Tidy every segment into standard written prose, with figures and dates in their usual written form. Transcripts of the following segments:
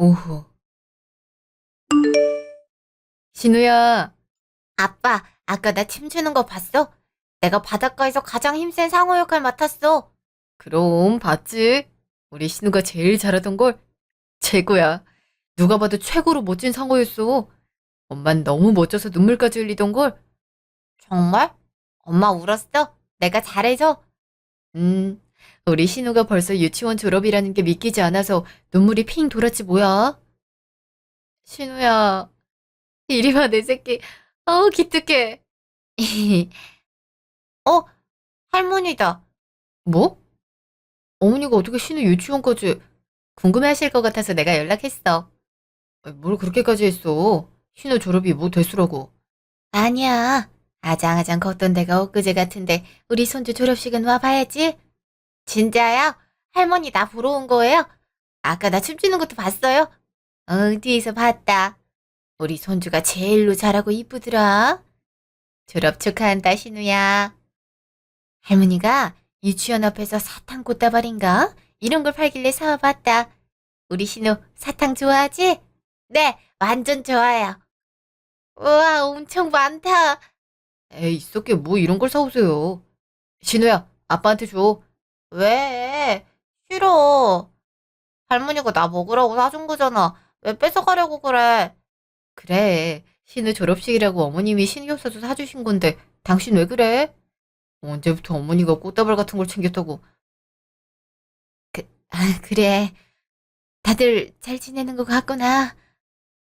오후. 신우야. 아빠, 아까 나 춤추는 거 봤어? 내가 바닷가에서 가장 힘센 상어 역할 맡았어. 그럼 봤지? 우리 신우가 제일 잘하던 걸. 최고야. 누가 봐도 최고로 멋진 상어였어. 엄만 너무 멋져서 눈물까지 흘리던 걸. 정말? 엄마 울었어? 내가 잘해서? 음, 우리 신우가 벌써 유치원 졸업이라는 게 믿기지 않아서 눈물이 핑 돌았지 뭐야. 신우야, 이리 와 내 새끼. 기특해. 어, 할머니다. 뭐? 어머니가 어떻게 신우 유치원까지. 궁금해하실 것 같아서 내가 연락했어. 뭘 그렇게까지 했어? 신우 졸업이 뭐 됐으라고. 아니야. 아장아장 걷던 데가 엊그제 같은데 우리 손주 졸업식은 와봐야지. 진짜야? 할머니 나 보러 온 거예요? 아까 나 춤추는 것도 봤어요? 뒤에서 봤다. 우리 손주가 제일로 잘하고 이쁘더라. 졸업 축하한다, 신우야. 할머니가 유치원 앞에서 사탕 꽃다발인가? 이런 걸 팔길래 사와봤다. 우리 신우 사탕 좋아하지? 네, 완전 좋아요. 우와, 엄청 많다. 에이, 있었게 뭐 이런 걸 사오세요. 신우야, 아빠한테 줘. 왜? 싫어. 할머니가 나 먹으라고 사준 거잖아. 왜 뺏어가려고 그래? 그래, 신우 졸업식이라고 어머님이 신경 써서 사주신 건데 당신 왜 그래? 언제부터 어머니가 꽃다발 같은 걸 챙겼다고. 그래. 다들 잘 지내는 것 같구나.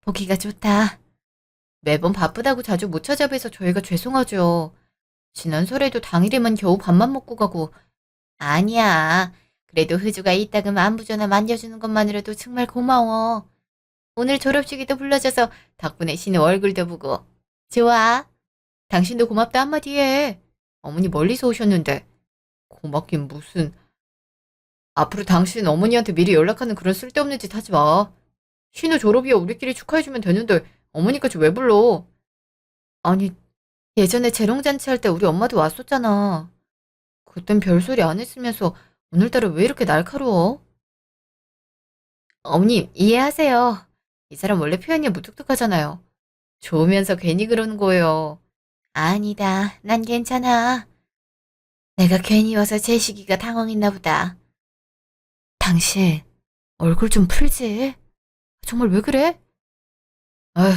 보기가 좋다. 매번 바쁘다고 자주 못 찾아뵈서 저희가 죄송하죠. 지난 설에도 당일에만 겨우 밥만 먹고 가고. 아니야. 그래도 흐주가 이따금 안부 전화 만져주는 것만으로도 정말 고마워. 오늘 졸업식에도 불러줘서 덕분에 신우 얼굴도 보고. 좋아. 당신도 고맙다 한마디 해. 어머니 멀리서 오셨는데. 고맙긴 무슨. 앞으로 당신 어머니한테 미리 연락하는 그런 쓸데없는 짓 하지 마. 신우 졸업이야 우리끼리 축하해주면 되는데 어머니까지 왜 불러? 아니, 예전에 재롱잔치 할 때 우리 엄마도 왔었잖아. 그땐 별소리 안 했으면서 오늘따라 왜 이렇게 날카로워? 어머님, 이해하세요. 이 사람 원래 표현이 무뚝뚝하잖아요. 좋으면서 괜히 그러는 거예요. 아니다. 난 괜찮아. 내가 괜히 와서 제식이가 당황했나 보다. 당신, 얼굴 좀 풀지. 정말 왜 그래? 아휴,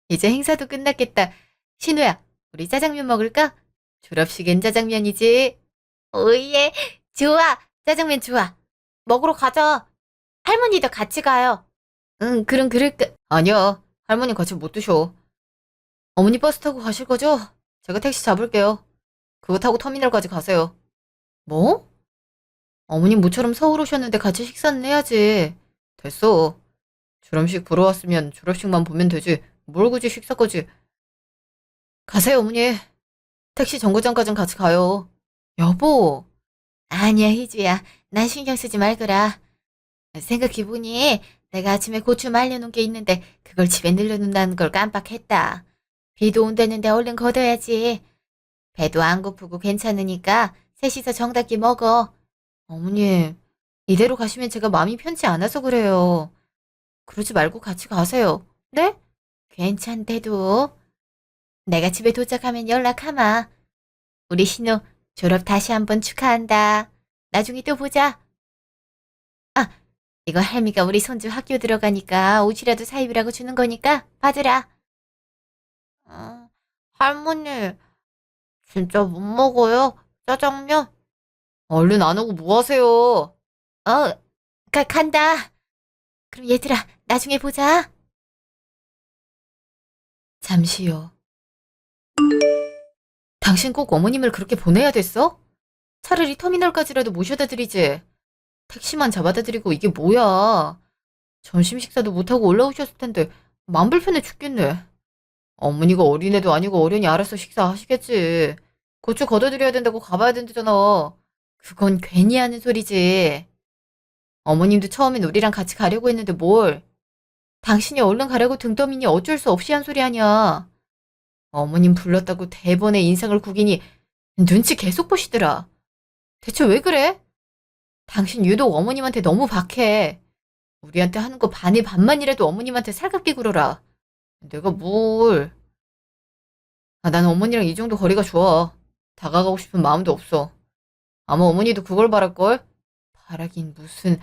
이제 행사도 끝났겠다. 신우야, 우리 짜장면 먹을까? 졸업식엔 짜장면이지. 오예. 좋아. 짜장면 좋아. 먹으러 가자. 할머니도 같이 가요. 응, 그럼 그럴까? 아니야, 할머니 같이 못 드셔. 어머니 버스 타고 가실 거죠? 제가 택시 잡을게요. 그거 타고 터미널까지 가세요. 뭐? 어머님 모처럼 서울 오셨는데 같이 식사는 해야지. 됐어. 졸업식 보러 왔으면 졸업식만 보면 되지. 뭘 굳이 식사까지. 가세요, 어머니. 택시 정거장까진 같이 가요. 여보. 아니야, 희주야. 난 신경 쓰지 말거라. 생각해보니 내가 아침에 고추 말려놓은 게 있는데 그걸 집에 늘려놓는다는 걸 깜빡했다. 비도 온다는데 얼른 걷어야지. 배도 안 고프고 괜찮으니까 셋이서 정답게 먹어. 어머님, 이대로 가시면 제가 마음이 편치 않아서 그래요. 그러지 말고 같이 가세요. 네? 괜찮대도. 내가 집에 도착하면 연락하마. 우리 신우 졸업 다시 한번 축하한다. 나중에 또 보자. 아, 이거 할미가 우리 손주 학교 들어가니까 옷이라도 사입으라고 주는 거니까 받으라. 할머니, 진짜 못 먹어요? 짜장면? 얼른 안 오고 뭐 하세요? 간다. 그럼 얘들아, 나중에 보자. 잠시요. 당신 꼭 어머님을 그렇게 보내야 됐어? 차라리 터미널까지라도 모셔다 드리지. 택시만 잡아다 드리고 이게 뭐야. 점심 식사도 못하고 올라오셨을 텐데 맘 불편해 죽겠네. 어머니가 어린애도 아니고 어련히 알아서 식사하시겠지. 고추 걷어드려야 된다고 가봐야 된다잖아. 그건 괜히 하는 소리지. 어머님도 처음엔 우리랑 같이 가려고 했는데 뭘. 당신이 얼른 가려고 등 떠미니 어쩔 수 없이 한 소리 아니야. 어머님 불렀다고 대번에 인상을 구기니 눈치 계속 보시더라. 대체 왜 그래? 당신 유독 어머님한테 너무 박해. 우리한테 하는 거 반의 반만이라도 어머님한테 살갑게 굴어라. 내가 뭘. 난 어머니랑 이 정도 거리가 좋아. 다가가고 싶은 마음도 없어. 아마 어머니도 그걸 바랄걸? 바라긴 무슨.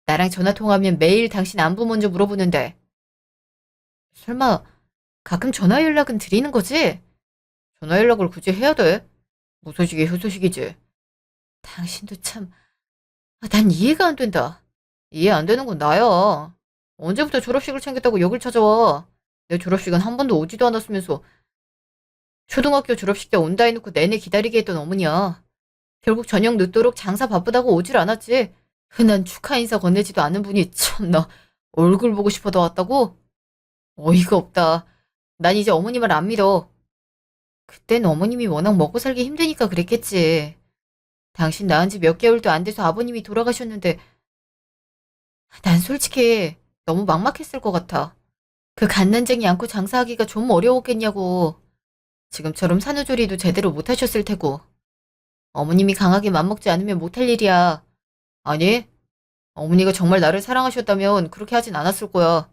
나랑 전화 통화하면 매일 당신 안부 먼저 물어보는데. 설마 가끔 전화 연락은 드리는 거지? 전화 연락을 굳이 해야 돼? 무소식이 효소식이지. 당신도 참. 난 이해가 안 된다. 이해 안 되는 건 나야. 언제부터 졸업식을 챙겼다고 여길 찾아와. 내 졸업식은 한 번도 오지도 않았으면서. 초등학교 졸업식 때 온다 해놓고 내내 기다리게 했던 어머니야. 결국 저녁 늦도록 장사 바쁘다고 오질 않았지. 흔한 축하 인사 건네지도 않은 분이 참나 얼굴 보고 싶어도 왔다고? 어이가 없다. 난 이제 어머니 말 안 믿어. 그땐 어머님이 워낙 먹고 살기 힘드니까 그랬겠지. 당신 낳은 지 몇 개월도 안 돼서 아버님이 돌아가셨는데 난 솔직히 너무 막막했을 것 같아. 그 갓난쟁이 안고 장사하기가 좀 어려웠겠냐고. 지금처럼 산후조리도 제대로 못하셨을 테고. 어머님이 강하게 맘먹지 않으면 못할 일이야. 아니, 어머니가 정말 나를 사랑하셨다면 그렇게 하진 않았을 거야.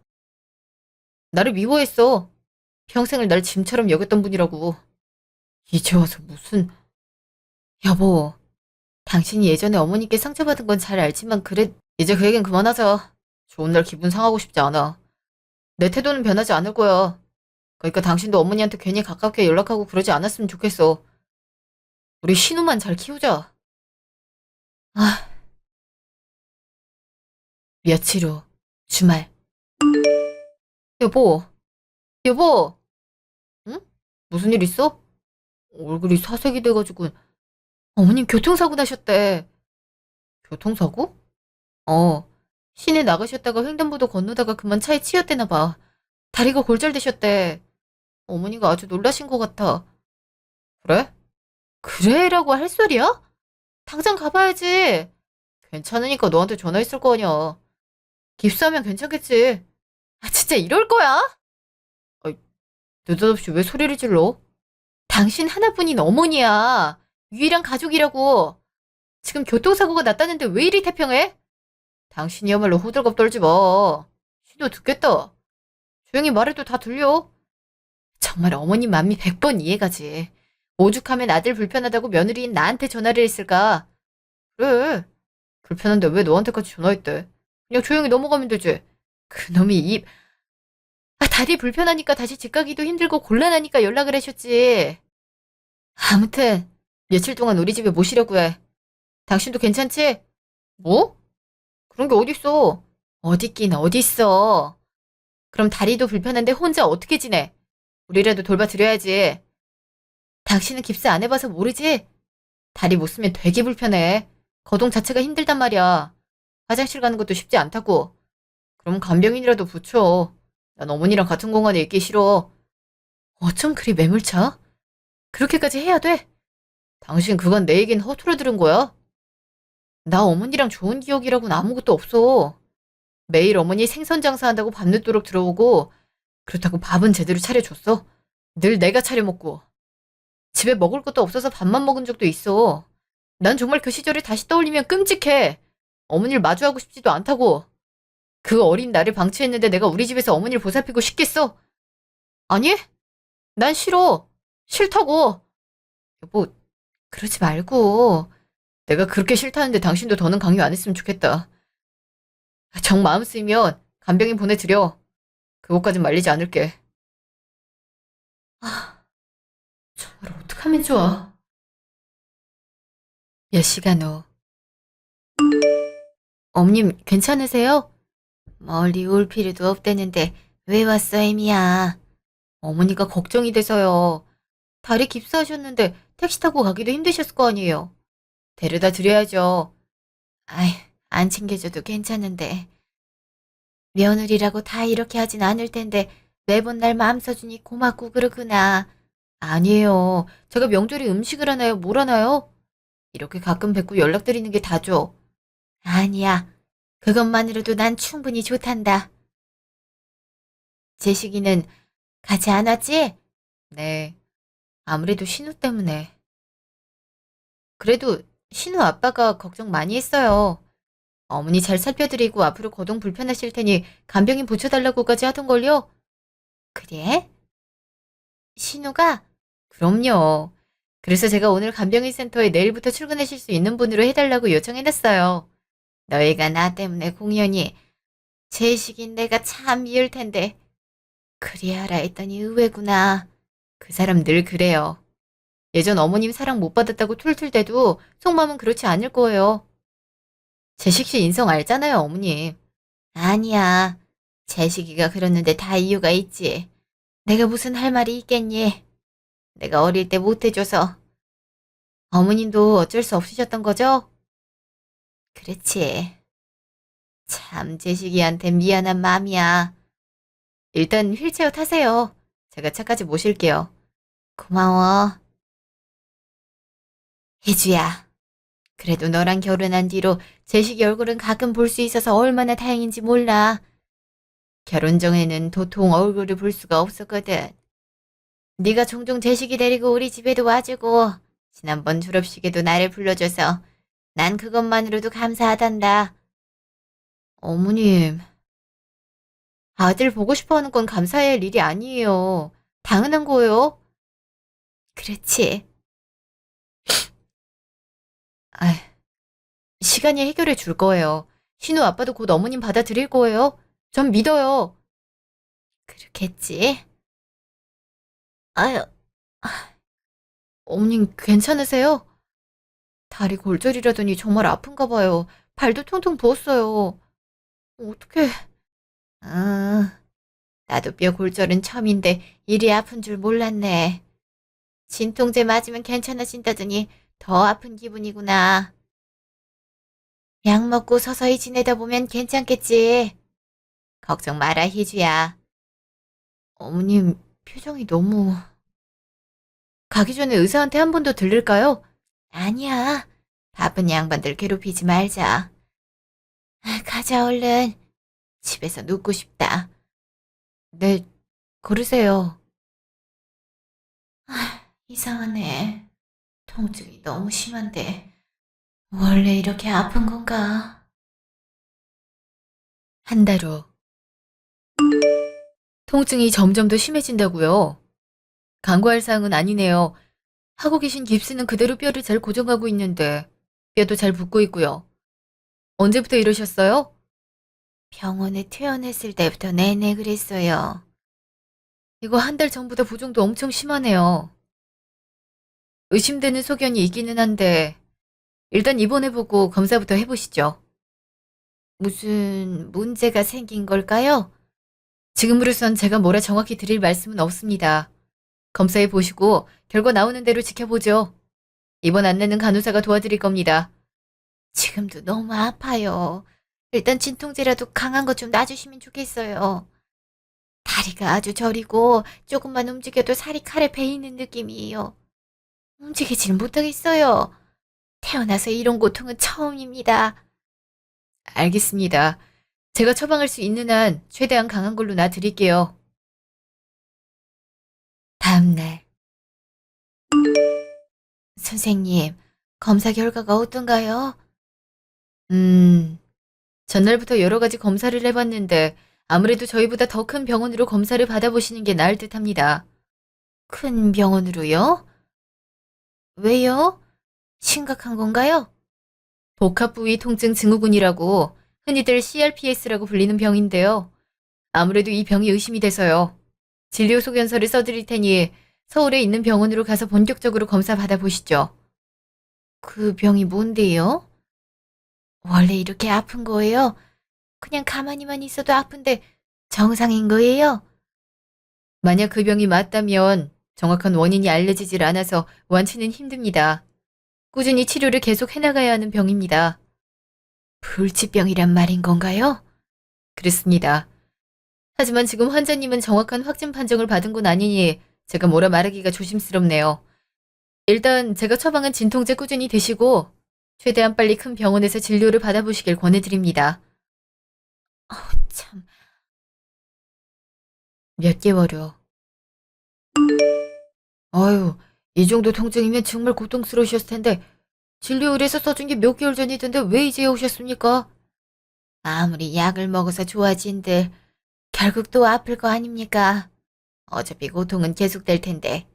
나를 미워했어. 평생을 날 짐처럼 여겼던 분이라고. 이제 와서 무슨. 여보, 당신이 예전에 어머니께 상처받은 건 잘 알지만 그래. 이제 그 얘기는 그만하자. 좋은 날 기분 상하고 싶지 않아. 내 태도는 변하지 않을 거야. 그러니까 당신도 어머니한테 괜히 가깝게 연락하고 그러지 않았으면 좋겠어. 우리 신우만 잘 키우자. 아, 며칠 후 주말. 여보, 여보. 응? 무슨 일 있어? 얼굴이 사색이 돼가지고. 어머님 교통사고 나셨대. 교통사고? 어. 시내 나가셨다가 횡단보도 건너다가 그만 차에 치였대나 봐. 다리가 골절되셨대. 어머니가 아주 놀라신 것 같아. 그래? 그래라고 할 소리야? 당장 가봐야지. 괜찮으니까 너한테 전화했을 거 아니야. 깁스하면 괜찮겠지. 진짜 이럴 거야? 아이, 느닷없이 왜 소리를 질러? 당신 하나뿐인 어머니야. 유일한 가족이라고. 지금 교통사고가 났다는데 왜 이리 태평해? 당신이야말로 호들갑 떨지 마. 신호 듣겠다. 조용히 말해도 다 들려. 정말 어머님 마음이 100번 이해가지. 오죽하면 아들 불편하다고 며느리인 나한테 전화를 했을까? 그래. 불편한데 왜 너한테까지 전화했대? 그냥 조용히 넘어가면 되지. 그놈이 입. 다리 불편하니까 다시 집 가기도 힘들고 곤란하니까 연락을 하셨지. 아무튼 며칠 동안 우리 집에 모시려고 해. 당신도 괜찮지? 뭐? 그런 게 어딨어. 어딨긴 어딨어. 그럼 다리도 불편한데 혼자 어떻게 지내? 우리라도 돌봐드려야지. 당신은 깁스 안 해봐서 모르지? 다리 못 쓰면 되게 불편해. 거동 자체가 힘들단 말이야. 화장실 가는 것도 쉽지 않다고. 그럼 간병인이라도 붙여. 난 어머니랑 같은 공간에 있기 싫어. 어쩜 그리 매몰차? 그렇게까지 해야 돼? 당신 그간 내 얘긴 허투루 들은 거야? 나 어머니랑 좋은 기억이라고는 아무것도 없어. 매일 어머니 생선 장사한다고 밤늦도록 들어오고 그렇다고 밥은 제대로 차려줬어. 늘 내가 차려 먹고. 집에 먹을 것도 없어서 밥만 먹은 적도 있어. 난 정말 그 시절을 다시 떠올리면 끔찍해. 어머니를 마주하고 싶지도 않다고. 그 어린 나를 방치했는데 내가 우리 집에서 어머니를 보살피고 싶겠어? 아니? 난 싫어. 싫다고. 여보, 그러지 말고. 내가 그렇게 싫다는데 당신도 더는 강요 안 했으면 좋겠다. 정 마음 쓰이면 간병인 보내드려. 그것까진 말리지 않을게. 저를 어떡하면 좋아. 몇 시간 후. 어머님 괜찮으세요? 멀리 올 필요도 없다는데 왜 왔어, 애미야? 어머니가 걱정이 돼서요. 다리 깁스하셨는데 택시 타고 가기도 힘드셨을 거 아니에요. 데려다 드려야죠. 아이, 안 챙겨줘도 괜찮은데. 며느리라고 다 이렇게 하진 않을 텐데 매번 날 마음 써주니 고맙고 그러구나. 아니에요. 제가 명절에 음식을 하나요? 뭘 하나요? 이렇게 가끔 뵙고 연락드리는 게 다죠. 아니야. 그것만으로도 난 충분히 좋단다. 제식이는 가지 않았지? 네. 아무래도 신우 때문에. 그래도 신우 아빠가 걱정 많이 했어요. 어머니 잘 살펴드리고 앞으로 거동 불편하실 테니 간병인 붙여달라고까지 하던걸요? 그래? 신우가? 그럼요. 그래서 제가 오늘 간병인 센터에 내일부터 출근하실 수 있는 분으로 해달라고 요청해놨어요. 너희가 나 때문에 공연히 제식인 내가 참 미울 텐데 그리 하라 했더니 의외구나. 그 사람 늘 그래요. 예전 어머님 사랑 못 받았다고 툴툴대도 속마음은 그렇지 않을 거예요. 제식 씨 인성 알잖아요, 어머님. 아니야. 제식이가 그러는데 다 이유가 있지. 내가 무슨 할 말이 있겠니? 내가 어릴 때 못해줘서. 어머님도 어쩔 수 없으셨던 거죠? 그렇지. 참 제식이한테 미안한 마음이야. 일단 휠체어 타세요. 제가 차까지 모실게요. 고마워. 혜주야. 그래도 너랑 결혼한 뒤로 제식이 얼굴은 가끔 볼 수 있어서 얼마나 다행인지 몰라. 결혼 전에는 도통 얼굴을 볼 수가 없었거든. 네가 종종 제식이 데리고 우리 집에도 와주고 지난번 졸업식에도 나를 불러줘서 난 그것만으로도 감사하단다. 어머님, 아들 보고 싶어 하는 건 감사해야 할 일이 아니에요. 당연한 거예요. 그렇지. 아, 시간이 해결해 줄 거예요. 신우 아빠도 곧 어머님 받아들일 거예요. 전 믿어요. 그렇겠지. 아유, 어머님 괜찮으세요? 다리 골절이라더니 정말 아픈가 봐요. 발도 통통 부었어요. 어떡해. 나도 뼈 골절은 처음인데 이리 아픈 줄 몰랐네. 진통제 맞으면 괜찮아진다더니 더 아픈 기분이구나. 약 먹고 서서히 지내다 보면 괜찮겠지. 걱정 마라, 희주야. 어머님 표정이 너무... 가기 전에 의사한테 한 번 더 들릴까요? 아니야. 바쁜 양반들 괴롭히지 말자. 가자, 얼른. 집에서 눕고 싶다. 네, 그러세요. 이상하네. 통증이 너무 심한데. 원래 이렇게 아픈 건가? 한 달 후. 통증이 점점 더 심해진다고요. 간과할 사항은 아니네요. 하고 계신 깁스는 그대로 뼈를 잘 고정하고 있는데 뼈도 잘 붙고 있고요. 언제부터 이러셨어요? 병원에 퇴원했을 때부터 내내 그랬어요. 이거 한 달 전보다 부종도 엄청 심하네요. 의심되는 소견이 있기는 한데 일단 입원해보고 검사부터 해보시죠. 무슨 문제가 생긴 걸까요? 지금으로선 제가 뭐라 정확히 드릴 말씀은 없습니다. 검사해 보시고 결과 나오는 대로 지켜보죠. 이번 안내는 간호사가 도와드릴 겁니다. 지금도 너무 아파요. 일단 진통제라도 강한 것 좀 놔주시면 좋겠어요. 다리가 아주 저리고 조금만 움직여도 살이 칼에 베이는 느낌이에요. 움직이질 못하겠어요. 태어나서 이런 고통은 처음입니다. 알겠습니다. 제가 처방할 수 있는 한 최대한 강한 걸로 놔드릴게요. 다음날. 선생님, 검사 결과가 어떤가요? 전날부터 여러 가지 검사를 해봤는데 아무래도 저희보다 더 큰 병원으로 검사를 받아보시는 게 나을 듯 합니다. 큰 병원으로요? 왜요? 심각한 건가요? 복합부위 통증 증후군이라고 흔히들 CRPS라고 불리는 병인데요. 아무래도 이 병이 의심이 돼서요. 진료 소견서를 써드릴 테니 서울에 있는 병원으로 가서 본격적으로 검사 받아보시죠. 그 병이 뭔데요? 원래 이렇게 아픈 거예요? 그냥 가만히만 있어도 아픈데 정상인 거예요? 만약 그 병이 맞다면 정확한 원인이 알려지질 않아서 완치는 힘듭니다. 꾸준히 치료를 계속 해나가야 하는 병입니다. 불치병이란 말인 건가요? 그렇습니다. 하지만 지금 환자님은 정확한 확진 판정을 받은 건 아니니 제가 뭐라 말하기가 조심스럽네요. 일단 제가 처방한 진통제 꾸준히 드시고 최대한 빨리 큰 병원에서 진료를 받아보시길 권해드립니다. 참, 몇 개월요. 아유, 이 정도 통증이면 정말 고통스러우셨을 텐데 진료 의뢰서 써준 게 몇 개월 전이던데 왜 이제 오셨습니까? 아무리 약을 먹어서 좋아진들 결국 또 아플 거 아닙니까? 어차피 고통은 계속될 텐데.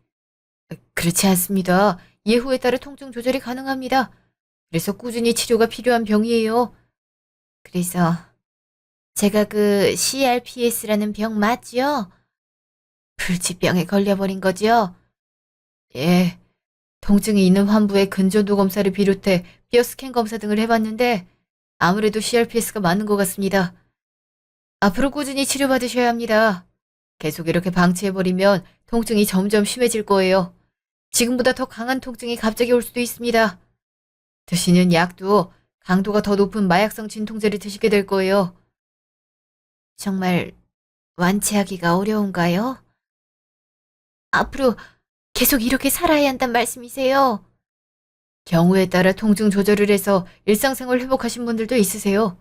그렇지 않습니다. 예후에 따라 통증 조절이 가능합니다. 그래서 꾸준히 치료가 필요한 병이에요. 그래서 제가 그 CRPS라는 병 맞죠? 불치병에 걸려버린 거죠? 예. 통증이 있는 환부에 근전도 검사를 비롯해 뼈 스캔 검사 등을 해봤는데 아무래도 CRPS가 맞는 것 같습니다. 앞으로 꾸준히 치료받으셔야 합니다. 계속 이렇게 방치해버리면 통증이 점점 심해질 거예요. 지금보다 더 강한 통증이 갑자기 올 수도 있습니다. 드시는 약도 강도가 더 높은 마약성 진통제를 드시게 될 거예요. 정말 완치하기가 어려운가요? 앞으로 계속 이렇게 살아야 한단 말씀이세요? 경우에 따라 통증 조절을 해서 일상생활 회복하신 분들도 있으세요.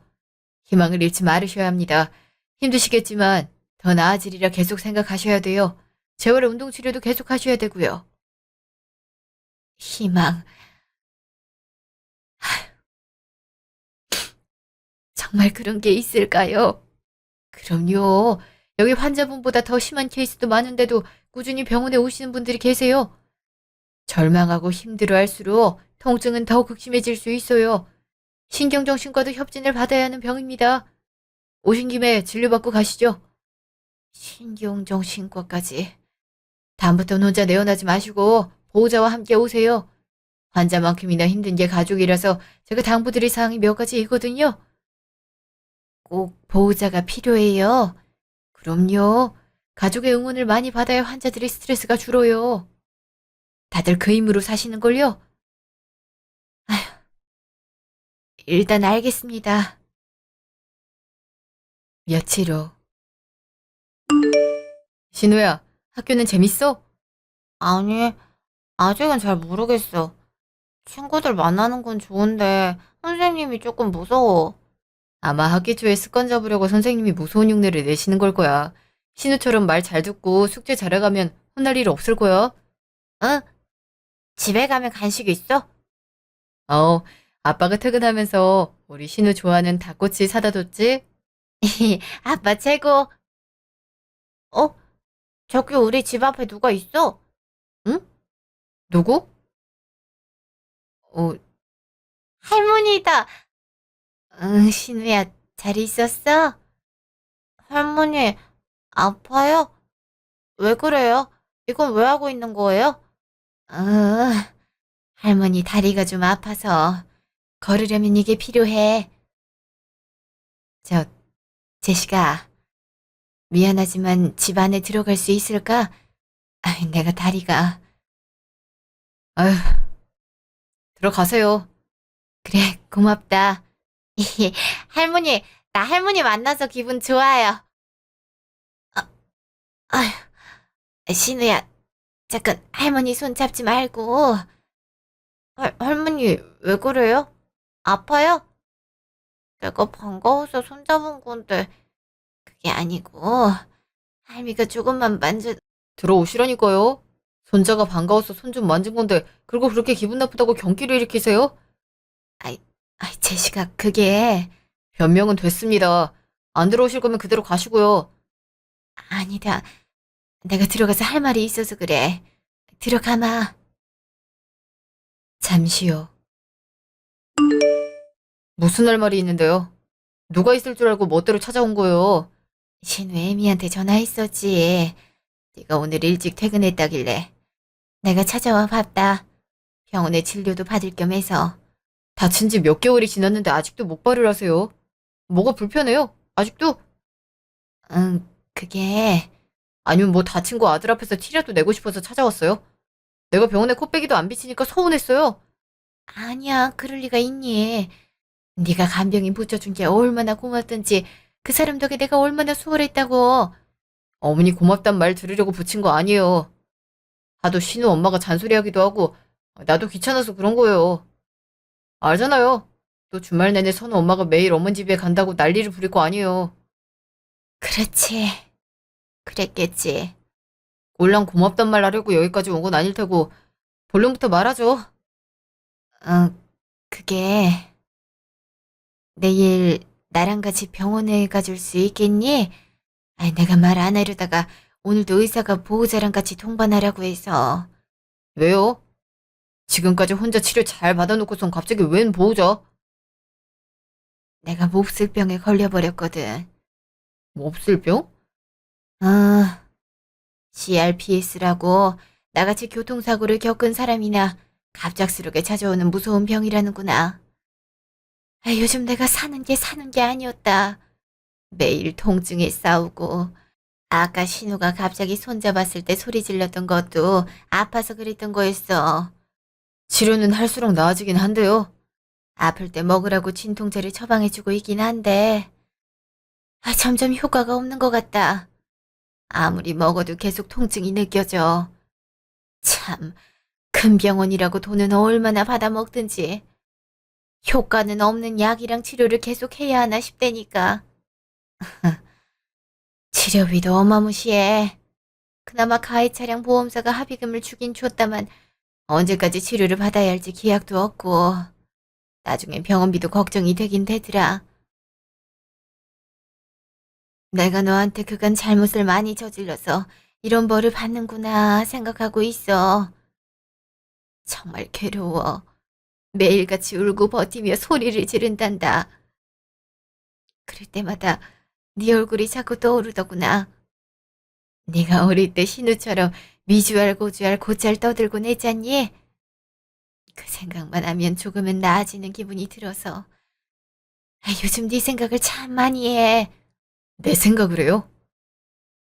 희망을 잃지 말으셔야 합니다. 힘드시겠지만 더 나아지리라 계속 생각하셔야 돼요. 재활 운동 치료도 계속 하셔야 되고요. 희망. 정말 그런 게 있을까요? 그럼요. 여기 환자분보다 더 심한 케이스도 많은데도 꾸준히 병원에 오시는 분들이 계세요. 절망하고 힘들어할수록 통증은 더 극심해질 수 있어요. 신경정신과도 협진을 받아야 하는 병입니다. 오신 김에 진료받고 가시죠. 신경정신과까지. 다음부터는 혼자 내원하지 마시고 보호자와 함께 오세요. 환자만큼이나 힘든 게 가족이라서 제가 당부드릴 사항이 몇 가지 있거든요. 꼭 보호자가 필요해요. 그럼요. 가족의 응원을 많이 받아야 환자들의 스트레스가 줄어요. 다들 그 힘으로 사시는걸요? 일단 알겠습니다. 며칠 후. 신우야, 학교는 재밌어? 아니, 아직은 잘 모르겠어. 친구들 만나는 건 좋은데 선생님이 조금 무서워. 아마 학기 초에 습관 잡으려고 선생님이 무서운 흉내를 내시는 걸 거야. 신우처럼 말 잘 듣고 숙제 잘해가면 혼날 일 없을 거야. 응? 집에 가면 간식 있어? 어, 아빠가 퇴근하면서 우리 신우 좋아하는 닭꼬치 사다 줬지? 아빠 최고. 어? 저기 우리 집 앞에 누가 있어? 응? 누구? 어, 할머니다. 응, 신우야, 잘 있었어? 할머니, 아파요? 왜 그래요? 이건 왜 하고 있는 거예요? 할머니 다리가 좀 아파서 걸으려면 이게 필요해. 저, 제시가, 미안하지만 집 안에 들어갈 수 있을까? 내가 다리가. 아휴, 들어가세요. 그래, 고맙다. 할머니, 나 할머니 만나서 기분 좋아요. 아, 아휴, 신우야, 잠깐 할머니 손 잡지 말고. 할머니, 왜 그래요? 아파요? 내가 반가워서 손 잡은 건데, 그게 아니고, 할미가 조금만 들어오시라니까요. 손자가 반가워서 손 좀 만진 건데 그리고 그렇게 기분 나쁘다고 경기를 일으키세요? 아이, 제시가 그게, 변명은 됐습니다. 안 들어오실 거면 그대로 가시고요. 아니다. 내가 들어가서 할 말이 있어서 그래. 들어가마. 잠시요. 무슨 할 말이 있는데요? 누가 있을 줄 알고 멋대로 찾아온 거예요. 신우 애미한테 전화했었지. 네가 오늘 일찍 퇴근했다길래. 내가 찾아와 봤다. 병원에 진료도 받을 겸 해서. 다친 지 몇 개월이 지났는데 아직도 목발을 하세요. 뭐가 불편해요? 아직도? 응, 그게, 아니면 뭐 다친 거 아들 앞에서 티라도 내고 싶어서 찾아왔어요? 내가 병원에 코빼기도 안 비치니까 서운했어요. 아니야, 그럴 리가 있니. 네가 간병인 붙여준 게 얼마나 고맙던지 그 사람 덕에 내가 얼마나 수월했다고. 어머니 고맙단 말 들으려고 붙인 거 아니에요. 하도 신우 엄마가 잔소리하기도 하고 나도 귀찮아서 그런 거예요. 알잖아요. 또 주말 내내 선우 엄마가 매일 어머니 집에 간다고 난리를 부릴 거 아니에요. 그렇지. 그랬겠지. 꼴랑 고맙단 말 하려고 여기까지 온 건 아닐 테고 본론부터 말하죠. 그게 내일 나랑 같이 병원에 가줄 수 있겠니? 아이, 내가 말 안 하려다가 오늘도 의사가 보호자랑 같이 동반하라고 해서. 왜요? 지금까지 혼자 치료 잘 받아놓고선 갑자기 웬 보호자? 내가 몹쓸 병에 걸려버렸거든. 몹쓸 병? CRPS라고 나같이 교통사고를 겪은 사람이나 갑작스럽게 찾아오는 무서운 병이라는구나. 요즘 내가 사는 게 아니었다. 매일 통증에 싸우고, 아까 신우가 갑자기 손잡았을 때 소리 질렀던 것도 아파서 그랬던 거였어. 치료는 할수록 나아지긴 한데요. 아플 때 먹으라고 진통제를 처방해주고 있긴 한데, 점점 효과가 없는 것 같다. 아무리 먹어도 계속 통증이 느껴져. 참, 큰 병원이라고 돈은 얼마나 받아먹든지. 효과는 없는 약이랑 치료를 계속 해야 하나 싶다니까. 치료비도 어마무시해. 그나마 가해 차량 보험사가 합의금을 주긴 줬다만 언제까지 치료를 받아야 할지 기약도 없고 나중에 병원비도 걱정이 되긴 되더라. 내가 너한테 그간 잘못을 많이 저질러서 이런 벌을 받는구나 생각하고 있어. 정말 괴로워. 매일같이 울고 버티며 소리를 지른단다. 그럴 때마다 네 얼굴이 자꾸 떠오르더구나. 네가 어릴 때 신우처럼 미주알 고주알 곧잘 떠들곤 했잖니? 그 생각만 하면 조금은 나아지는 기분이 들어서. 요즘 네 생각을 참 많이 해. 내 생각을 해요?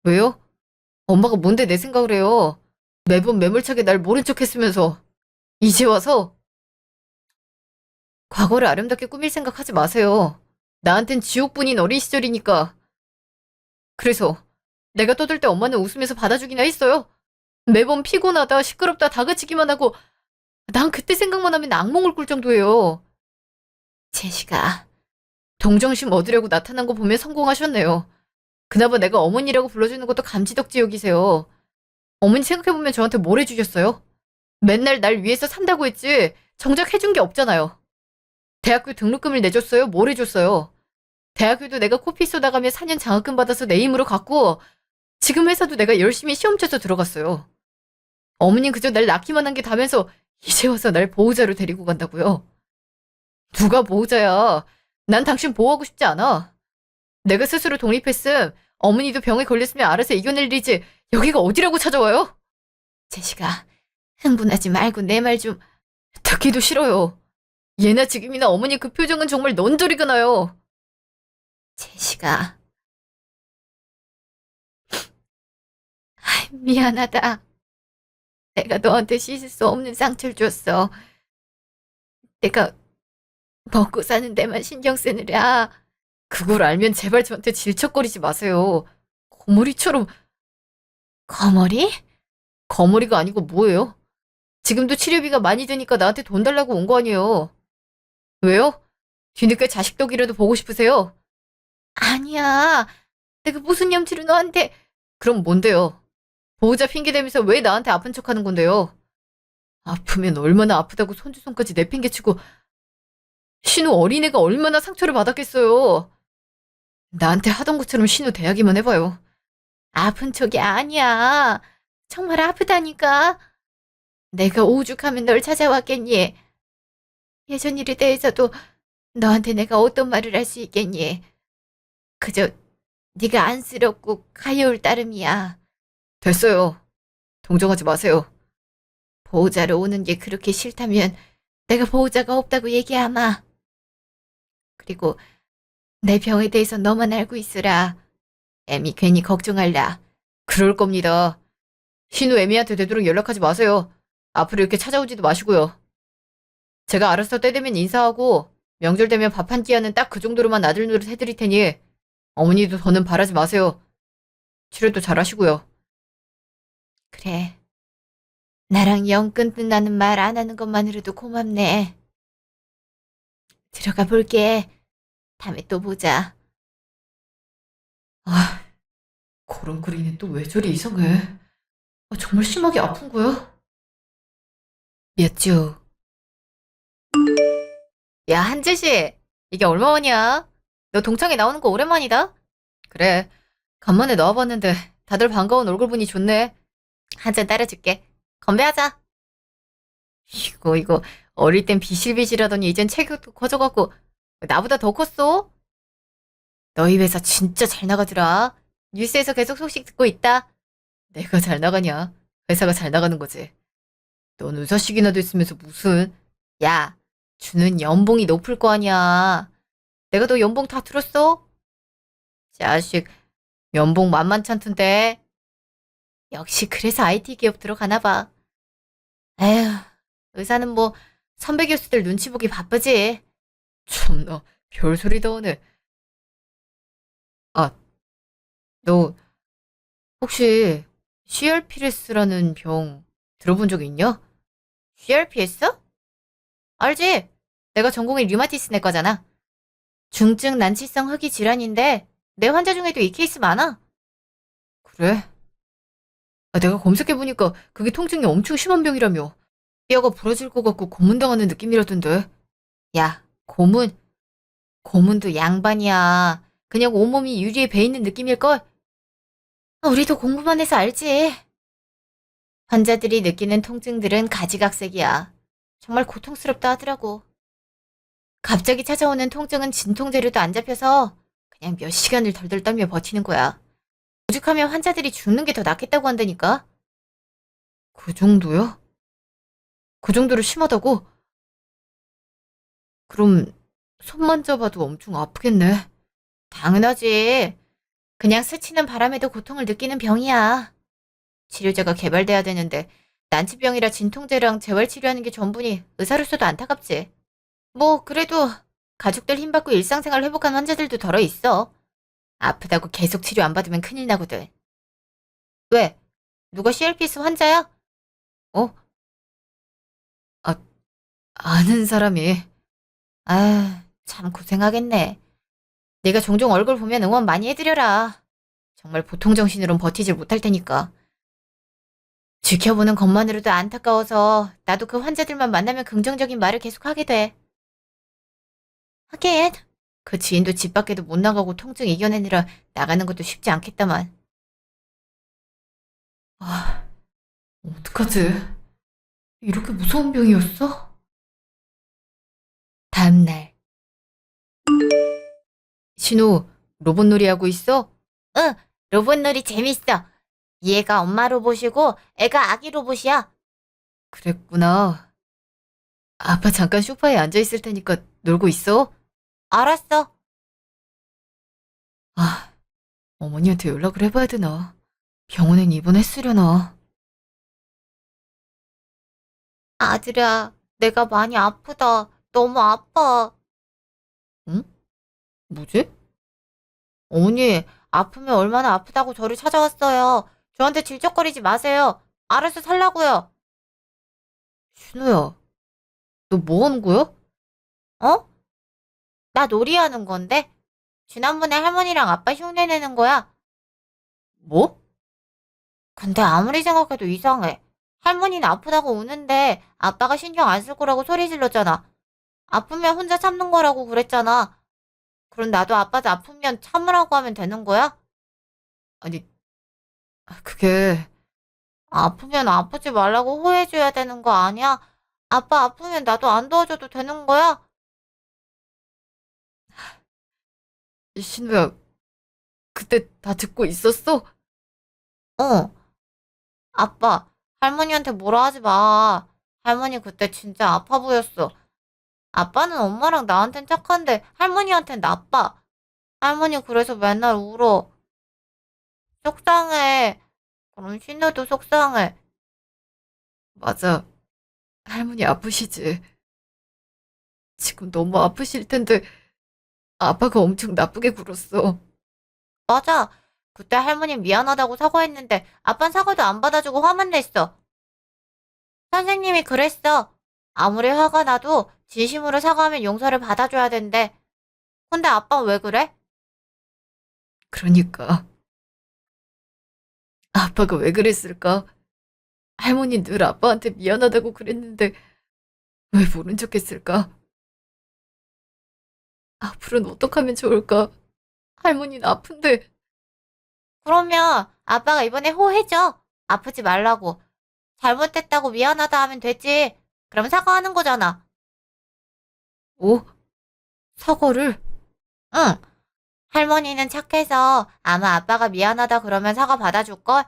왜요? 엄마가 뭔데 내 생각을 해요? 매번 매몰차게 날 모른 척 했으면서. 이제 와서 과거를 아름답게 꾸밀 생각하지 마세요. 나한텐 지옥뿐인 어린 시절이니까. 그래서 내가 떠들 때 엄마는 웃으면서 받아주기나 했어요. 매번 피곤하다, 시끄럽다, 다그치기만 하고 난 그때 생각만 하면 악몽을 꿀 정도예요. 제시가 동정심 얻으려고 나타난 거 보면 성공하셨네요. 그나마 내가 어머니라고 불러주는 것도 감지덕지 여기세요. 어머니 생각해보면 저한테 뭘 해주셨어요? 맨날 날 위해서 산다고 했지 정작 해준 게 없잖아요. 대학교 등록금을 내줬어요? 뭘 해줬어요? 대학교도 내가 코피 쏟아가며 4년 장학금 받아서 내 힘으로 갔고 지금 회사도 내가 열심히 시험 쳐서 들어갔어요. 어머님 그저 날 낳기만 한 게 다면서 이제 와서 날 보호자로 데리고 간다고요. 누가 보호자야? 난 당신 보호하고 싶지 않아. 내가 스스로 독립했음 어머니도 병에 걸렸으면 알아서 이겨낼 일이지 여기가 어디라고 찾아와요? 제시가 흥분하지 말고 내 말 좀. 듣기도 싫어요. 예나 지금이나 어머니 그 표정은 정말 넌저리가 나요. 제시가 미안하다. 내가 너한테 씻을 수 없는 상처를 줬어. 내가 먹고 사는 데만 신경 쓰느라. 그걸 알면 제발 저한테 질척거리지 마세요. 거머리처럼. 거머리? 거머리가 아니고 뭐예요? 지금도 치료비가 많이 드니까 나한테 돈 달라고 온 거 아니에요. 왜요? 뒤늦게 자식 덕이라도 보고 싶으세요? 아니야. 내가 무슨 염치로 너한테. 그럼 뭔데요? 보호자 핑계대면서 왜 나한테 아픈 척 하는 건데요? 아프면 얼마나 아프다고 손주 손까지 내팽개치고 신우 어린애가 얼마나 상처를 받았겠어요. 나한테 하던 것처럼 신우 대하기만 해봐요. 아픈 척이 아니야. 정말 아프다니까. 내가 오죽하면 널 찾아왔겠니? 예전 일에 대해서도 너한테 내가 어떤 말을 할 수 있겠니? 그저 네가 안쓰럽고 가여울 따름이야. 됐어요. 동정하지 마세요. 보호자로 오는 게 그렇게 싫다면 내가 보호자가 없다고 얘기하마. 그리고 내 병에 대해서 너만 알고 있으라. 애미 괜히 걱정할라. 그럴 겁니다. 신우 애미한테 되도록 연락하지 마세요. 앞으로 이렇게 찾아오지도 마시고요. 제가 알아서 때 되면 인사하고 명절 되면 밥 한 끼 하는 딱 그 정도로만 아들 노릇 해드릴 테니 어머니도 더는 바라지 마세요. 치료도 잘 하시고요. 그래. 나랑 영 끊는다는 말 안 하는 것만으로도 고맙네. 들어가 볼게. 다음에 또 보자. 아, 고름거리는 또 왜 저리 이상해? 정말 심하게 아픈 거야? 몇 주. 야, 한재씨. 이게 얼마원이야? 너 동창회 나오는 거 오랜만이다? 그래. 간만에 나와봤는데 다들 반가운 얼굴 보니 좋네. 한 잔 따라줄게. 건배하자. 이거 어릴 땐 비실비실하더니 이젠 체격도 커져갖고 나보다 더 컸어? 너희 회사 진짜 잘 나가더라. 뉴스에서 계속 소식 듣고 있다. 내가 잘 나가냐? 회사가 잘 나가는 거지. 넌 의사식이나 됐으면서 무슨. 야, 주는 연봉이 높을 거 아니야. 내가 너 연봉 다 들었어? 자식, 연봉 만만찮던데. 역시 그래서 IT 기업 들어가나 봐. 에휴, 의사는 뭐 선배 교수들 눈치 보기 바쁘지. 참나, 별소리다 오네. 아, 너 혹시 CRPS라는 병 들어본 적 있냐? CRPS? 알지? 내가 전공이 류마티스 내과잖아. 중증 난치성 허기 질환인데 내 환자 중에도 이 케이스 많아. 그래? 내가 검색해보니까 그게 통증이 엄청 심한 병이라며. 뼈가 부러질 것 같고 고문당하는 느낌이라던데. 야, 고문? 고문도 양반이야. 그냥 온몸이 유리에 베이는 느낌일걸? 우리도 공부만 해서 알지. 환자들이 느끼는 통증들은 가지각색이야. 정말 고통스럽다 하더라고. 갑자기 찾아오는 통증은 진통제로도 안 잡혀서 그냥 몇 시간을 덜덜 떨며 버티는 거야. 오죽하면 환자들이 죽는 게 더 낫겠다고 한다니까. 그 정도야? 그 정도로 심하다고? 그럼 손만 잡아도 엄청 아프겠네. 당연하지. 그냥 스치는 바람에도 고통을 느끼는 병이야. 치료제가 개발돼야 되는데 난치병이라 진통제랑 재활치료하는 게 전부니 의사로서도 안타깝지. 뭐 그래도 가족들 힘받고 일상생활 회복한 환자들도 덜어 있어. 아프다고 계속 치료 안 받으면 큰일 나거든. 왜? 누가 CRPS 환자야? 어? 아, 아는 사람이. 아, 참 고생하겠네. 네가 종종 얼굴 보면 응원 많이 해드려라. 정말 보통 정신으론 버티질 못할 테니까. 지켜보는 것만으로도 안타까워서 나도 그 환자들만 만나면 긍정적인 말을 계속하게 돼. 하긴 그 지인도 집 밖에도 못 나가고 통증 이겨내느라 나가는 것도 쉽지 않겠다만. 아, 어떡하지? 이렇게 무서운 병이었어? 다음날. 신우, 로봇놀이 하고 있어? 응, 로봇놀이 재밌어. 얘가 엄마 로봇이고 애가 아기 로봇이야. 그랬구나. 아빠 잠깐 소파에 앉아 있을 테니까 놀고 있어? 알았어. 아, 어머니한테 연락을 해봐야 되나? 병원엔 입원했으려나? 아들아, 내가 많이 아프다. 너무 아파. 응? 뭐지? 어머니, 아프면 얼마나 아프다고 저를 찾아왔어요. 저한테 질척거리지 마세요. 알아서 살라고요. 신우야, 너 뭐 하는 거야? 어? 나 놀이하는 건데? 지난번에 할머니랑 아빠 흉내 내는 거야. 뭐? 근데 아무리 생각해도 이상해. 할머니는 아프다고 우는데 아빠가 신경 안 쓸 거라고 소리 질렀잖아. 아프면 혼자 참는 거라고 그랬잖아. 그럼 나도 아빠도 아프면 참으라고 하면 되는 거야? 아니, 그게, 아프면 아프지 말라고 호해줘야 되는 거 아니야? 아빠 아프면 나도 안 도와줘도 되는 거야? 신우야, 그때 다 듣고 있었어? 어. 아빠, 할머니한테 뭐라 하지 마. 할머니 그때 진짜 아파 보였어. 아빠는 엄마랑 나한텐 착한데 할머니한텐 나빠. 할머니 그래서 맨날 울어. 속상해. 그럼 신우도 속상해. 맞아. 할머니 아프시지. 지금 너무 아프실 텐데, 아빠가 엄청 나쁘게 굴었어. 맞아. 그때 할머니 미안하다고 사과했는데 아빤 사과도 안 받아주고 화만 냈어. 선생님이 그랬어. 아무리 화가 나도 진심으로 사과하면 용서를 받아줘야 된대. 근데 아빠 왜 그래? 그러니까. 아빠가 왜 그랬을까? 할머니 늘 아빠한테 미안하다고 그랬는데, 왜 모른 척 했을까? 앞으로는 어떡하면 좋을까? 할머니는 아픈데. 그러면 아빠가 이번에 호해줘. 아프지 말라고. 잘못했다고 미안하다 하면 되지. 그럼 사과하는 거잖아. 뭐? 사과를? 응. 할머니는 착해서 아마 아빠가 미안하다 그러면 사과 받아줄걸?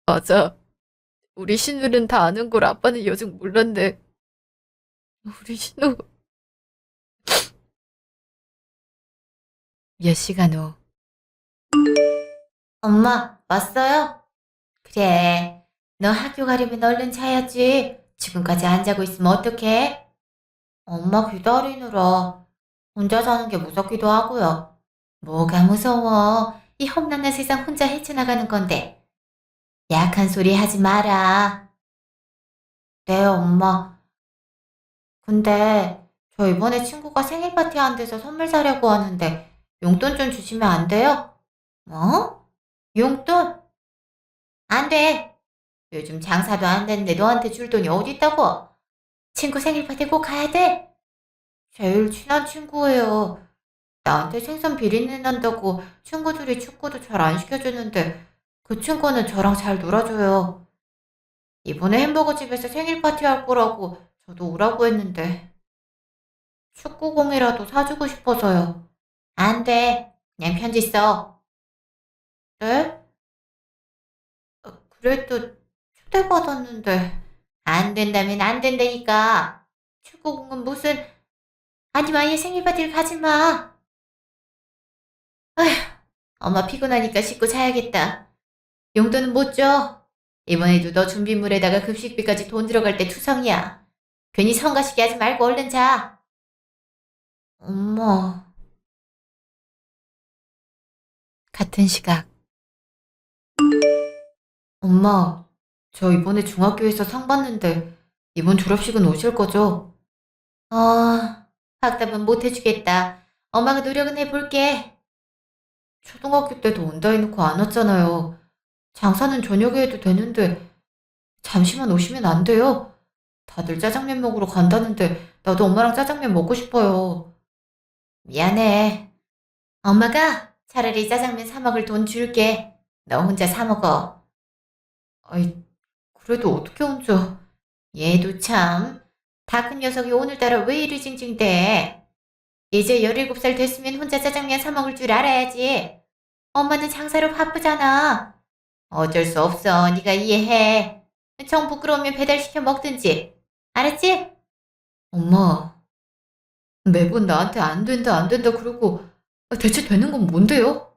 맞아. 우리 신우는 다 아는 걸 아빠는 여직 몰랐네. 우리 신우. 몇 시간 후. 엄마, 왔어요? 그래. 너 학교 가려면 얼른 자야지. 지금까지 안 자고 있으면 어떡해? 엄마 기다리느라 혼자 자는 게 무섭기도 하고요. 뭐가 무서워. 이 험난한 세상 혼자 헤쳐나가는 건데. 약한 소리 하지 마라. 네, 엄마. 근데 저 이번에 친구가 생일 파티 한대서 선물 사려고 하는데 용돈 좀 주시면 안 돼요? 뭐? 용돈? 안 돼. 요즘 장사도 안 되는데 너한테 줄 돈이 어디 있다고? 친구 생일 파티 꼭 가야 돼? 제일 친한 친구예요. 나한테 생선 비린내 난다고 친구들이 축구도 잘 안 시켜주는데 그 친구는 저랑 잘 놀아줘요. 이번에 햄버거 집에서 생일 파티 할 거라고 저도 오라고 했는데 축구공이라도 사주고 싶어서요. 안 돼. 그냥 편지 써. 네? 그래도 초대받았는데 안 된다면 안 된다니까. 축구공은 무슨 아니 마얘 생일 파티를 가지 마. 엄마 피곤하니까 씻고 자야겠다. 용돈은 못 줘. 이번에도 너 준비물에다가 급식비까지 돈 들어갈 때 투성이야. 괜히 성가시게 하지 말고 얼른 자. 엄마. 같은 시각. 엄마, 저 이번에 중학교에서 상 받는데 이번 졸업식은 오실 거죠? 학답은 못 해주겠다. 엄마가 노력은 해볼게. 초등학교 때도 온다 해놓고 안 왔잖아요. 장사는 저녁에 해도 되는데 잠시만 오시면 안 돼요? 다들 짜장면 먹으러 간다는데 나도 엄마랑 짜장면 먹고 싶어요. 미안해. 엄마가 차라리 짜장면 사 먹을 돈 줄게. 너 혼자 사 먹어. 아이, 그래도 어떻게 혼자. 얘도 참. 다 큰 녀석이 오늘따라 왜 이리 징징대. 이제 17살 됐으면 혼자 짜장면 사 먹을 줄 알아야지. 엄마는 장사로 바쁘잖아. 어쩔 수 없어. 네가 이해해. 정 부끄러우면 배달시켜 먹든지. 알았지? 엄마, 매번 나한테 안 된다, 안 된다 그러고 대체 되는 건 뭔데요?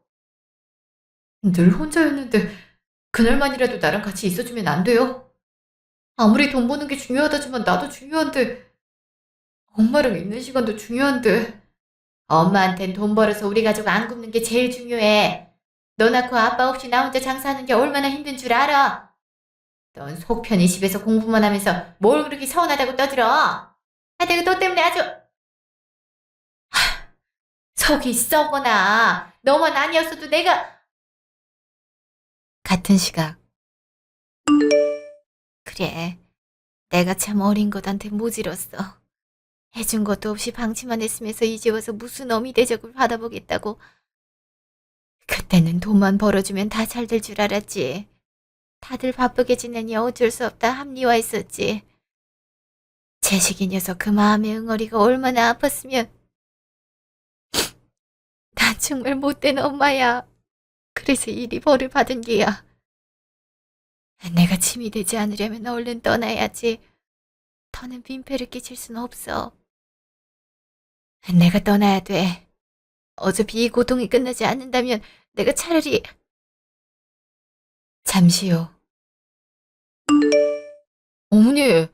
늘 혼자였는데 그날만이라도 나랑 같이 있어주면 안 돼요? 아무리 돈 버는 게 중요하다지만 나도 중요한데 엄마랑 있는 시간도 중요한데 엄마한텐 돈 벌어서 우리 가족 안 굶는 게 제일 중요해. 너 낳고 아빠 없이 나 혼자 장사하는 게 얼마나 힘든 줄 알아? 넌 속 편히 집에서 공부만 하면서 뭘 그렇게 서운하다고 떠들어? 내가 너 때문에 아주 속이 썩거나 너만 아니었어도 내가 같은 시각. 그래. 내가 참 어린 것한테 모질었어. 해준 것도 없이 방치만 했으면서 이제 와서 무슨 어미 대접을 받아보겠다고. 그때는 돈만 벌어주면 다 잘 될 줄 알았지. 다들 바쁘게 지내니 어쩔 수 없다 합리화했었지. 재식이 녀석 그 마음의 응어리가 얼마나 아팠으면. 난 정말 못된 엄마야. 그래서 이리 벌을 받은 게야. 내가 짐이 되지 않으려면 얼른 떠나야지. 더는 민폐를 끼칠 순 없어. 내가 떠나야 돼. 어차피 이 고통이 끝나지 않는다면 내가 차라리. 잠시 후. 어머니,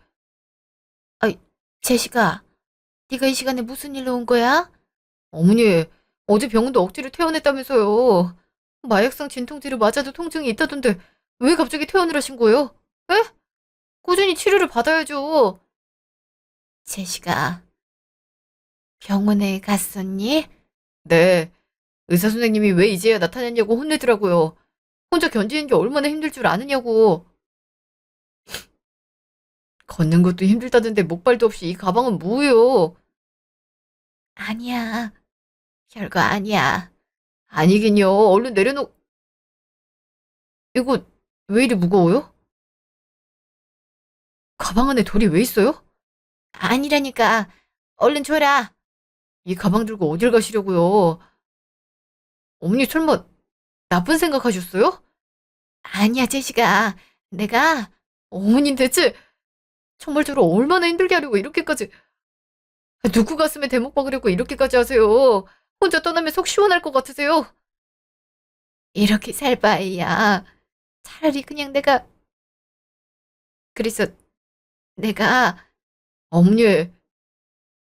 제시가, 네가 이 시간에 무슨 일로 온 거야? 어머니, 어제 병원도 억지로 퇴원했다면서요. 마약성 진통제를 맞아도 통증이 있다던데 왜 갑자기 퇴원을 하신 거예요? 에? 꾸준히 치료를 받아야죠. 제시가, 병원에 갔었니? 네, 의사 선생님이 왜 이제야 나타났냐고 혼내더라고요. 혼자 견디는 게 얼마나 힘들 줄 아느냐고. 걷는 것도 힘들다던데 목발도 없이 이 가방은 뭐예요? 아니야. 별거 아니야. 아니긴요. 얼른 내려놓... 이거 왜 이리 무거워요? 가방 안에 돌이 왜 있어요? 아니라니까. 얼른 줘라. 이 가방 들고 어딜 가시려고요? 어머니 설마 나쁜 생각하셨어요? 아니야, 제시가. 내가 어머님 대체 정말 저를 얼마나 힘들게 하려고 이렇게까지... 누구 가슴에 대목 박으려고 이렇게까지 하세요? 혼자 떠나면 속 시원할 것 같으세요? 이렇게 살 바에야. 차라리 그냥 내가, 그래서 내가, 어머니,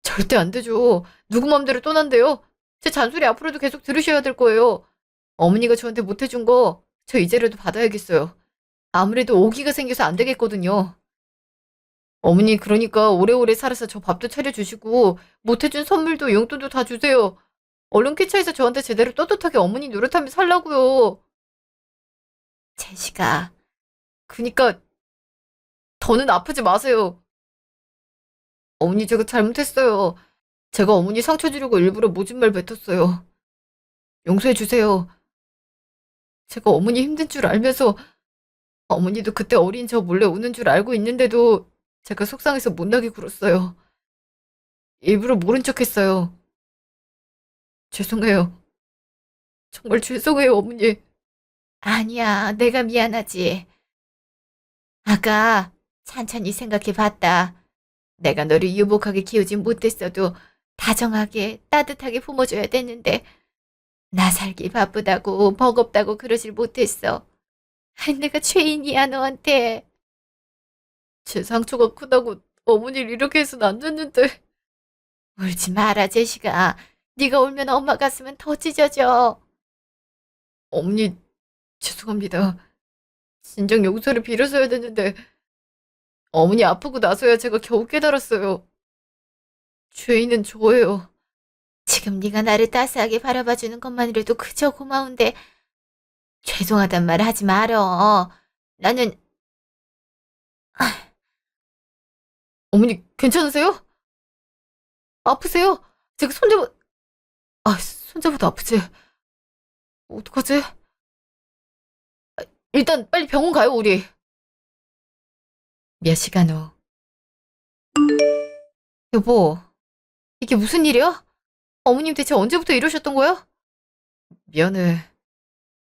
절대 안 되죠. 누구 맘대로 떠난대요. 제 잔소리 앞으로도 계속 들으셔야 될 거예요. 어머니가 저한테 못해준 거 저 이제라도 받아야겠어요. 아무래도 오기가 생겨서 안 되겠거든요. 어머니 그러니까 오래오래 살아서 저 밥도 차려주시고 못해준 선물도 용돈도 다 주세요. 얼른 쾌차해서 저한테 제대로 떳떳하게 어머니 노릇하며 살라고요. 제시가. 그니까 더는 아프지 마세요. 어머니 제가 잘못했어요. 제가 어머니 상처 주려고 일부러 모진 말 뱉었어요. 용서해 주세요. 제가 어머니 힘든 줄 알면서 어머니도 그때 어린 저 몰래 우는 줄 알고 있는데도 제가 속상해서 못나게 굴었어요. 일부러 모른 척 했어요. 죄송해요. 정말 죄송해요, 어머니. 아니야, 내가 미안하지. 아까 찬찬히 생각해 봤다. 내가 너를 유복하게 키우진 못했어도 다정하게 따뜻하게 품어줘야 되는데 나 살기 바쁘다고 버겁다고 그러질 못했어. 내가 죄인이야 너한테. 제 상처가 크다고 어머니를 이렇게 해서는 안 됐는데. 울지 마라 제시가. 네가 울면 엄마 가슴은 더 찢어져. 어머니, 죄송합니다. 진정 용서를 빌었어야 됐는데 어머니 아프고 나서야 제가 겨우 깨달았어요. 죄인은 저예요. 지금 네가 나를 따스하게 바라봐주는 것만으로도 그저 고마운데 죄송하단 말 하지 말어. 나는 어머니 괜찮으세요? 아프세요? 제가 손잡아도 아프지? 어떡하지? 일단 빨리 병원 가요, 우리. 몇 시간 후. 여보, 이게 무슨 일이야? 어머님 대체 언제부터 이러셨던 거야? 미안해.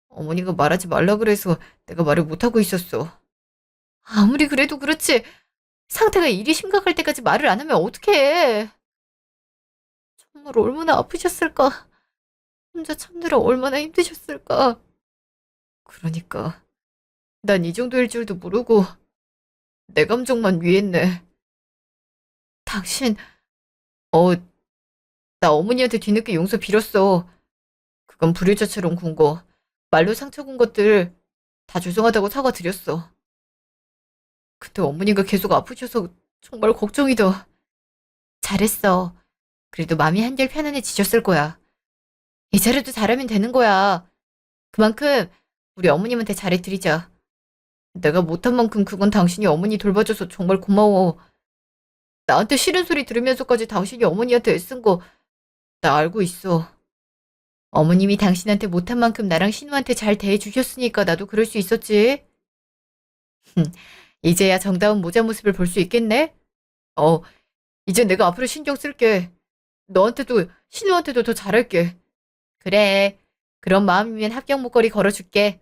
어머니가 말하지 말라 그래서 내가 말을 못하고 있었어. 아무리 그래도 그렇지. 상태가 이리 심각할 때까지 말을 안 하면 어떡해. 정말 얼마나 아프셨을까. 혼자 참느라 얼마나 힘드셨을까. 그러니까 난 이 정도일 줄도 모르고 내 감정만 위했네. 당신, 어, 나 어머니한테 뒤늦게 용서 빌었어. 그건 불효자처럼 군 거, 말로 상처 준 것들 다 죄송하다고 사과드렸어. 근데 어머니가 계속 아프셔서 정말 걱정이다. 잘했어. 그래도 마음이 한결 편안해지셨을 거야. 이제라도 잘하면 되는 거야. 그만큼 우리 어머님한테 잘해드리자. 내가 못한 만큼 그건 당신이 어머니 돌봐줘서 정말 고마워. 나한테 싫은 소리 들으면서까지 당신이 어머니한테 애쓴 거 나 알고 있어. 어머님이 당신한테 못한 만큼 나랑 신우한테 잘 대해주셨으니까 나도 그럴 수 있었지. 이제야 정다운 모자 모습을 볼 수 있겠네? 어, 이제 내가 앞으로 신경 쓸게. 너한테도 신우한테도 더 잘할게. 그래. 그런 마음이면 합격 목걸이 걸어줄게.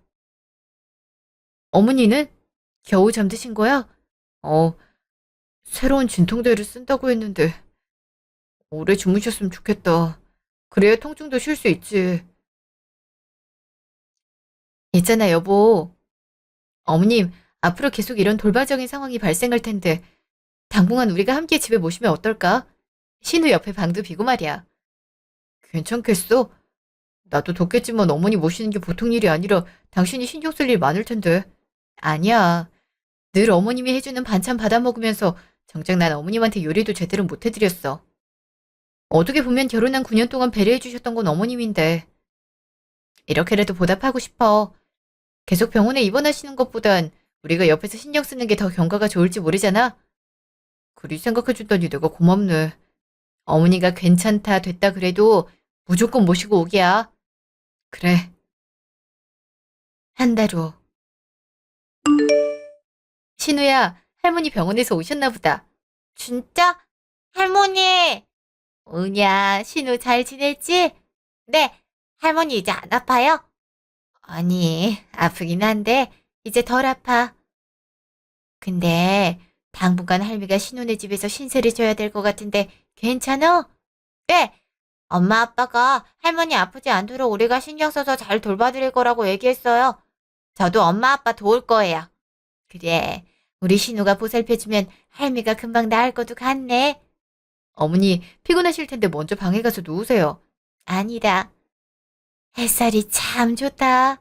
어머니는 겨우 잠드신 거야? 어, 새로운 진통제를 쓴다고 했는데 오래 주무셨으면 좋겠다. 그래야 통증도 쉴 수 있지. 있잖아, 여보. 어머님, 앞으로 계속 이런 돌발적인 상황이 발생할 텐데 당분간 우리가 함께 집에 모시면 어떨까? 신우 옆에 방도 비고 말이야. 괜찮겠어? 나도 덥겠지만 어머니 모시는 게 보통 일이 아니라 당신이 신경 쓸 일 많을 텐데. 아니야. 늘 어머님이 해주는 반찬 받아 먹으면서 정작 난 어머님한테 요리도 제대로 못 해드렸어. 어떻게 보면 결혼한 9년 동안 배려해주셨던 건 어머님인데. 이렇게라도 보답하고 싶어. 계속 병원에 입원하시는 것보단 우리가 옆에서 신경 쓰는 게 더 경과가 좋을지 모르잖아. 그리 생각해줬다니 내가 고맙네. 어머니가 괜찮다 됐다 그래도 무조건 모시고 오기야. 그래. 한 달 후. 신우야, 할머니 병원에서 오셨나 보다. 진짜? 할머니! 은야, 신우 잘 지냈지? 네, 할머니 이제 안 아파요? 아니, 아프긴 한데, 이제 덜 아파. 근데, 당분간 할미가 신우네 집에서 신세를 져야 될 것 같은데, 괜찮아? 네, 엄마 아빠가 할머니 아프지 않도록 우리가 신경 써서 잘 돌봐드릴 거라고 얘기했어요. 저도 엄마 아빠 도울 거예요. 그래, 우리 신우가 보살펴주면 할미가 금방 나을 것도 같네. 어머니 피곤하실 텐데 먼저 방에 가서 누우세요. 아니다. 햇살이 참 좋다.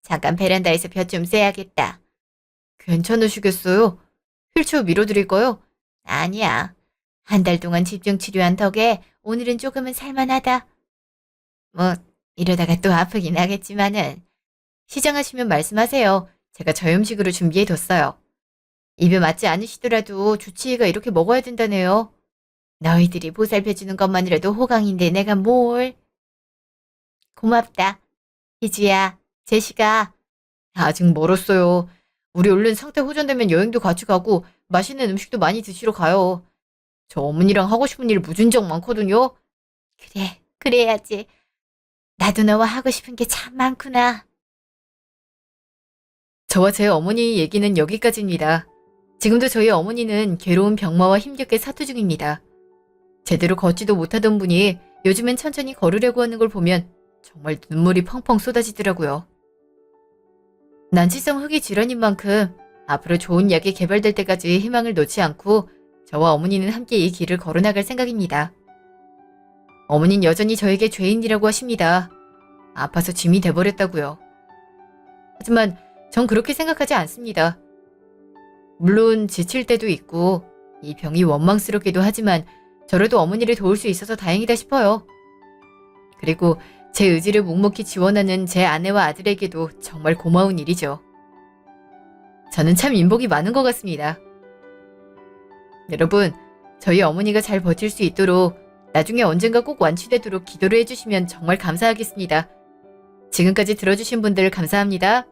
잠깐 베란다에서 볕 좀 쐬야겠다. 괜찮으시겠어요? 휠체어 밀어드릴까요? 아니야. 한 달 동안 집중 치료한 덕에 오늘은 조금은 살만하다. 뭐 이러다가 또 아프긴 하겠지만은. 시장하시면 말씀하세요. 제가 저염식으로 준비해뒀어요. 입에 맞지 않으시더라도 주치의가 이렇게 먹어야 된다네요. 너희들이 보살펴주는 것만이라도 호강인데 내가 뭘. 고맙다. 희주야, 제시가. 아직 멀었어요. 우리 얼른 상태 호전되면 여행도 같이 가고 맛있는 음식도 많이 드시러 가요. 저 어머니랑 하고 싶은 일 무진장 많거든요. 그래, 그래야지. 나도 너와 하고 싶은 게 참 많구나. 저와 제 어머니 얘기는 여기까지입니다. 지금도 저희 어머니는 괴로운 병마와 힘겹게 사투 중입니다. 제대로 걷지도 못하던 분이 요즘엔 천천히 걸으려고 하는 걸 보면 정말 눈물이 펑펑 쏟아지더라고요. 난치성 흑이 질환인 만큼 앞으로 좋은 약이 개발될 때까지 희망을 놓지 않고 저와 어머니는 함께 이 길을 걸어나갈 생각입니다. 어머니는 여전히 저에게 죄인이라고 하십니다. 아파서 짐이 돼버렸다고요. 하지만 전 그렇게 생각하지 않습니다. 물론 지칠 때도 있고 이 병이 원망스럽기도 하지만 저라도 어머니를 도울 수 있어서 다행이다 싶어요. 그리고 제 의지를 묵묵히 지원하는 제 아내와 아들에게도 정말 고마운 일이죠. 저는 참 인복이 많은 것 같습니다. 여러분, 저희 어머니가 잘 버틸 수 있도록 나중에 언젠가 꼭 완치되도록 기도를 해주시면 정말 감사하겠습니다. 지금까지 들어주신 분들 감사합니다.